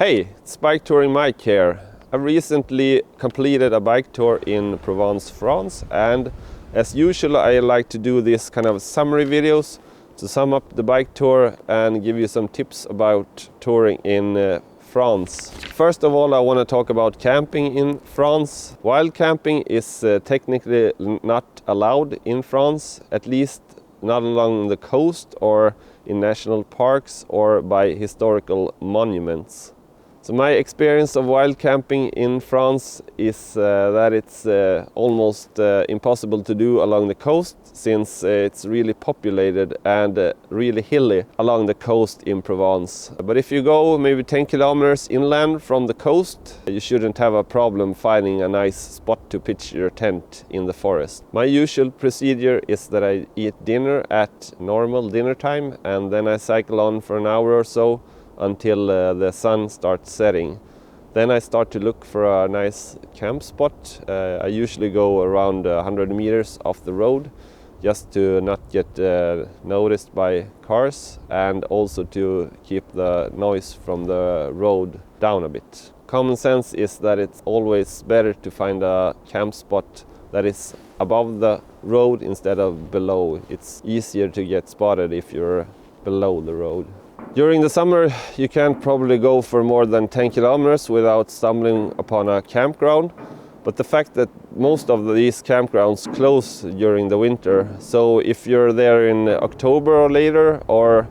Hey, it's Bike Touring Mike here. I recently completed a bike tour in Provence, France, and as usual I like to do this kind of summary videos to sum up the bike tour and give you some tips about touring in France. First of all, I want to talk about camping in France. Wild camping is technically not allowed in France, at least not along the coast or in national parks or by historical monuments. So my experience of wild camping in France is that it's almost impossible to do along the coast, since it's really populated and really hilly along the coast in Provence. But if you go maybe 10 kilometers inland from the coast, you shouldn't have a problem finding a nice spot to pitch your tent in the forest. My usual procedure is that I eat dinner at normal dinner time, and then I cycle on for an hour or so until the sun starts setting. Then I start to look for a nice camp spot. I usually go around 100 meters off the road, just to not get noticed by cars, and also to keep the noise from the road down a bit. Common sense is that it's always better to find a camp spot that is above the road instead of below. It's easier to get spotted if you're below the road. During the summer, you can't probably go for more than 10 kilometers without stumbling upon a campground. But the fact that most of these campgrounds close during the winter, so if you're there in October or later, or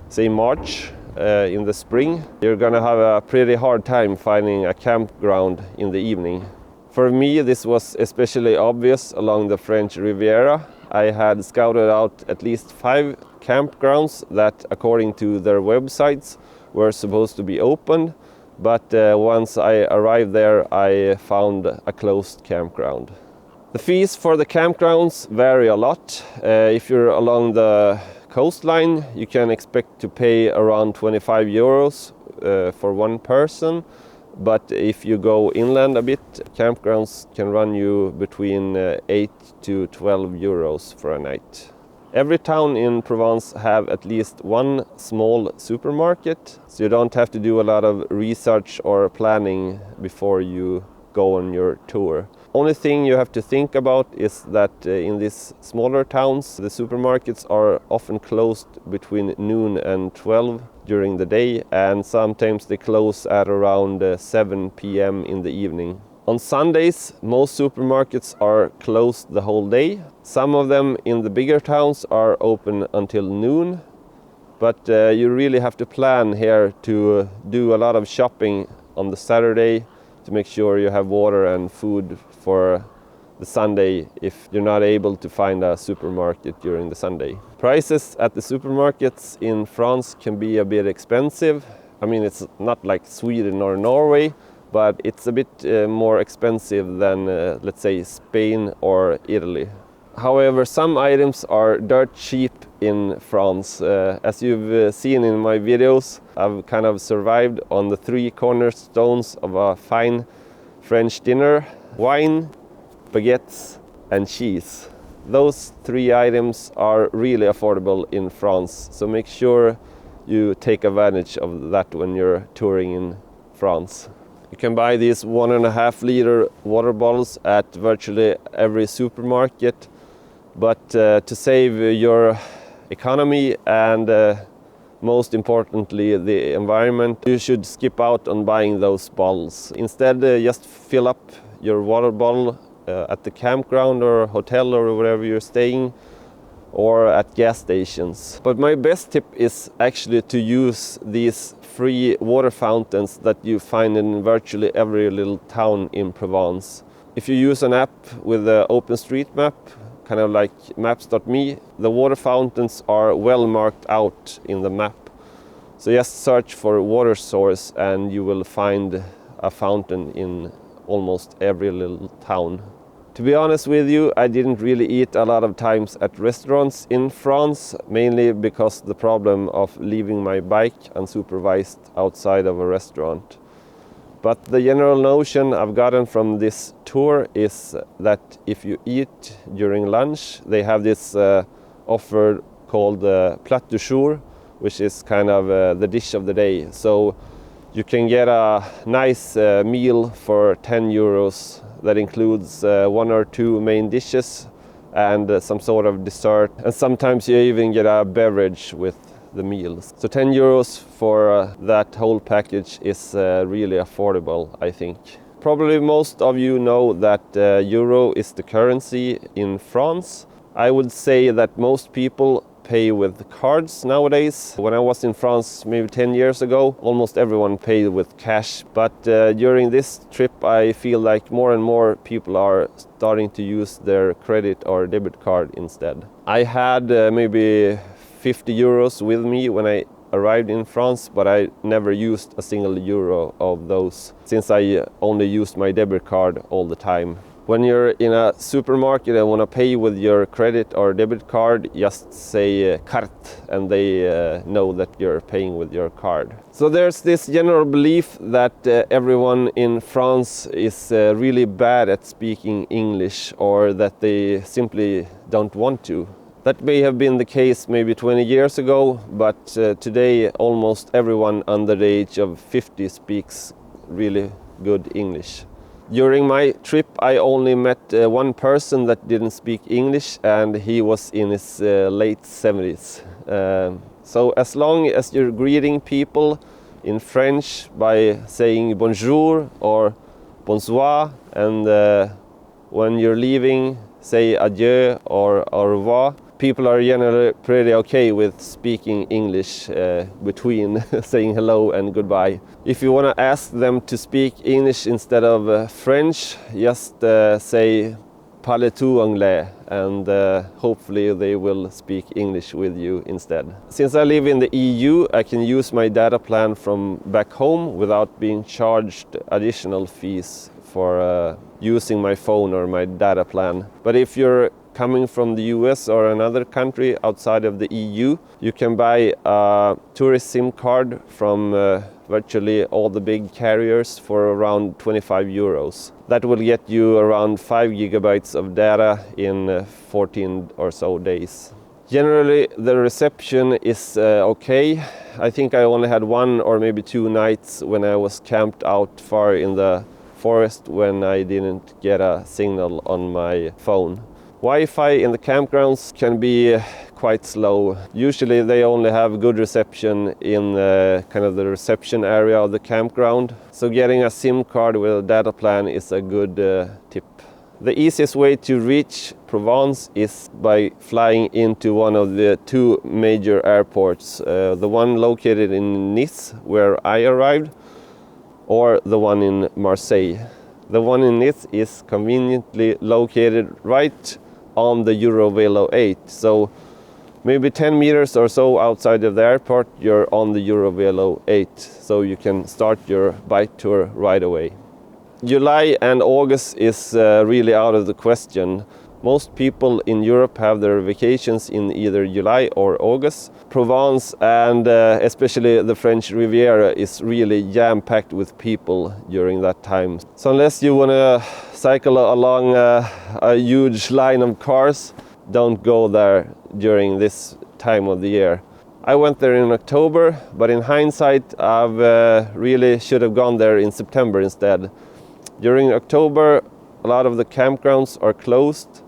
say March in the spring, you're gonna have a pretty hard time finding a campground in the evening. For me, this was especially obvious along the French Riviera. I had scouted out at least 5 campgrounds that, according to their websites, were supposed to be open, but once I arrived there, I found a closed campground. The fees for the campgrounds vary a lot. If you're along the coastline, you can expect to pay around 25 euros for one person. But if you go inland a bit, campgrounds can run you between 8 to 12 euros for a night. Every town in Provence have at least one small supermarket, so you don't have to do a lot of research or planning before you go on your tour. Only thing you have to think about is that in these smaller towns, the supermarkets are often closed between noon and 12 during the day, and sometimes they close at around 7 p.m. in the evening. On Sundays, most supermarkets are closed the whole day. Some of them in the bigger towns are open until noon, but you really have to plan here to do a lot of shopping on the Saturday to make sure you have water and food for the Sunday if you're not able to find a supermarket during the Sunday. Prices at the supermarkets in France can be a bit expensive. I mean, it's not like Sweden or Norway, but it's a bit more expensive than, let's say, Spain or Italy. However, some items are dirt cheap in France. As you've seen in my videos, I've kind of survived on the 3 cornerstones of a fine French dinner: wine, baguettes and cheese. Those 3 items are really affordable in France, so make sure you take advantage of that when you're touring in France. You can buy these 1.5 liter water bottles at virtually every supermarket, but to save your economy and most importantly the environment, you should skip out on buying those bottles. Instead, just fill up your water bottle at the campground or hotel or wherever you're staying, or at gas stations. But my best tip is actually to use these free water fountains that you find in virtually every little town in Provence. If you use an app with the OpenStreetMap, kind of like maps.me, the water fountains are well marked out in the map. So just search for water source and you will find a fountain in almost every little town. To be honest with you, I didn't really eat a lot of times at restaurants in France, mainly because the problem of leaving my bike unsupervised outside of a restaurant. But the general notion I've gotten from this tour is that if you eat during lunch, they have this offer called plat du jour, which is kind of the dish of the day. So You can get a nice meal for 10 euros that includes 1 or 2 main dishes and some sort of dessert, and sometimes you even get a beverage with the meals. So 10 euros for that whole package is really affordable, I think. Probably most of you know that euro is the currency in France. I would say that most people pay with cards nowadays. When I was in France maybe 10 years ago, almost everyone paid with cash. But during this trip, I feel like more and more people are starting to use their credit or debit card instead. I had maybe 50 euros with me when I arrived in France, but I never used a single euro of those, since I only used my debit card all the time. When you're in a supermarket and want to pay with your credit or debit card, just say carte and they know that you're paying with your card. So there's this general belief that everyone in France is really bad at speaking English, or that they simply don't want to. That may have been the case maybe 20 years ago, but today almost everyone under the age of 50 speaks really good English. During my trip, I only met one person that didn't speak English, and he was in his late 70s. So as long as you're greeting people in French by saying bonjour or bonsoir, and when you're leaving, say adieu or au revoir, people are generally pretty okay with speaking English between saying hello and goodbye. If you want to ask them to speak English instead of French, just say parles-tu anglais, and hopefully they will speak English with you instead. Since I live in the EU, I can use my data plan from back home without being charged additional fees for using my phone or my data plan. But if you're coming from the US or another country outside of the EU, you can buy a tourist SIM card from virtually all the big carriers for around 25 euros. That will get you around 5 gigabytes of data in 14 or so days. Generally, the reception is okay. I think I only had 1 or maybe 2 nights when I was camped out far in the forest when I didn't get a signal on my phone. Wi-Fi in the campgrounds can be quite slow. Usually they only have good reception in kind of the reception area of the campground. So getting a SIM card with a data plan is a good tip. The easiest way to reach Provence is by flying into one of the 2 major airports. The one located in Nice, where I arrived, or the one in Marseille. The one in Nice is conveniently located right on the Eurovelo 8. So maybe 10 meters or so outside of the airport, you're on the Eurovelo 8. So you can start your bike tour right away. July and August is really out of the question. Most people in Europe have their vacations in either July or August. Provence and especially the French Riviera is really jam-packed with people during that time. So unless you want to cycle along a huge line of cars, don't go there during this time of the year. I went there in October, but in hindsight, I've really should have gone there in September instead. During October, a lot of the campgrounds are closed,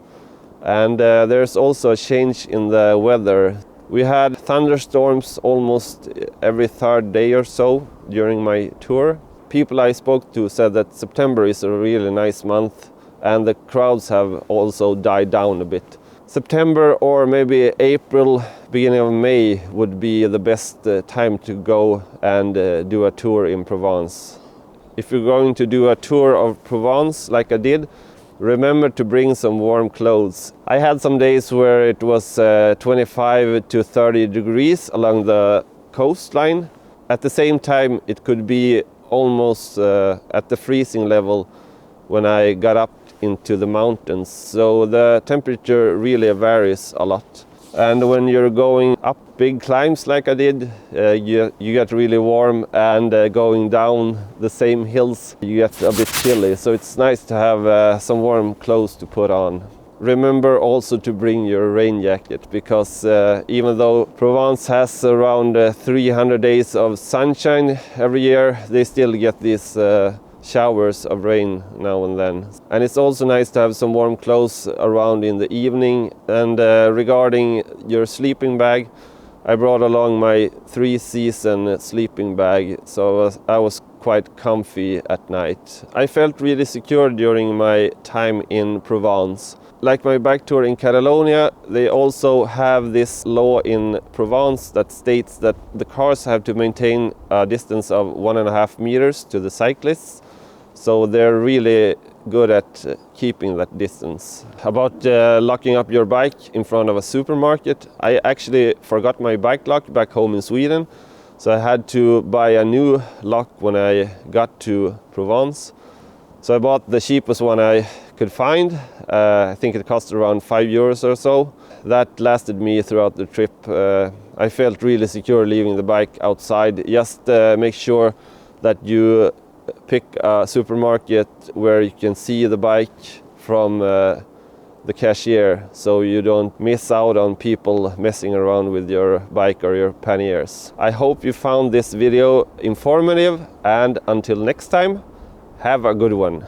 and there's also a change in the weather. We had thunderstorms almost every 3rd day or so during my tour. People I spoke to said that September is a really nice month, and the crowds have also died down a bit. September or maybe April, beginning of May would be the best time to go and do a tour in Provence. If you're going to do a tour of Provence like I did, remember to bring some warm clothes. I had some days where it was 25 to 30 degrees along the coastline. At the same time, it could be almost at the freezing level when I got up into the mountains. So the temperature really varies a lot. And when you're going up big climbs like I did, you get really warm, and going down the same hills, you get a bit chilly. So it's nice to have some warm clothes to put on. remember also to bring your rain jacket, because even though Provence has around 300 days of sunshine every year, they still get these showers of rain now and then. And it's also nice to have some warm clothes around in the evening. And regarding your sleeping bag, I brought along my 3-season sleeping bag, so I was quite comfy at night. I felt really secure during my time in Provence. Like my bike tour in Catalonia, they also have this law in Provence that states that the cars have to maintain a distance of 1.5 meters to the cyclists. So they're really good at keeping that distance. About locking up your bike in front of a supermarket, I actually forgot my bike lock back home in Sweden. So I had to buy a new lock when I got to Provence. So I bought the cheapest one I could find. I think it cost around €5 or so. That lasted me throughout the trip. I felt really secure leaving the bike outside. Just make sure that you pick a supermarket where you can see the bike from the cashier, so you don't miss out on people messing around with your bike or your panniers. I hope you found this video informative, and until next time, have a good one.